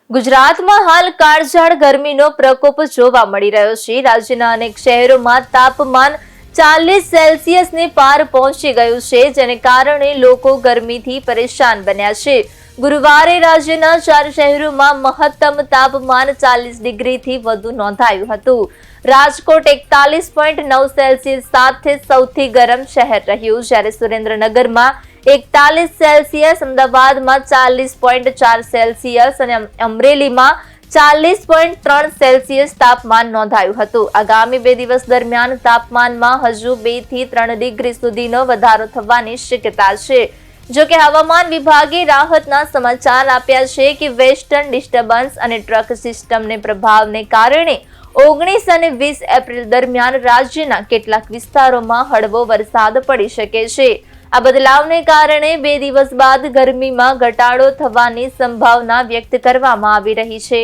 ગુજરાતમાં હાલ કાળઝાળ ગરમીનો પ્રકોપ જોવા મળી રહ્યો છે। રાજ્યના અનેક શહેરોમાં તાપમાન 40 સેલ્સિયસની પાર પહોંચી ગયું છે, જેને કારણે લોકો ગરમીથી પરેશાન બન્યા છે। ગુરુવારે રાજ્યના 4 શહેરોમાં મહત્તમ તાપમાન 40 ડિગ્રીથી વધુ નોંધાયું હતું। રાજકોટ 41.9 સેલ્સિયસ સાથે સૌથી ગરમ શહેર રહ્યું, જ્યારે સુરેન્દ્રનગરમાં 41 સેલ્સિયસ, અમદાવાદમાં 40.4 સેલ્સિયસ અને અમરેલીમાં 40.3 સેલ્સિયસ તાપમાન નોંધાયું હતું। આગામી 2 દિવસ દરમિયાન તાપમાનમાં હજુ 2 થી 3 ડિગ્રી સુધીનો વધારો થવાની શક્યતા છે। જો કે હવામાન વિભાગે રાહતના સમાચાર આપ્યા છે કે વેસ્ટર્ન ડિસ્ટર્બન્સ અને ટ્રક સિસ્ટમને પ્રભાવને કારણે 19 અને 20 એપ્રિલ દરમિયાન રાજ્યના કેટલાક વિસ્તારોમાં હળવો વરસાદ પડી શકે છે। આ બદલાવને કારણે 2 દિવસ બાદ ગરમીમાં ઘટાડો થવાની સંભાવના વ્યક્ત કરવામાં આવી રહી છે।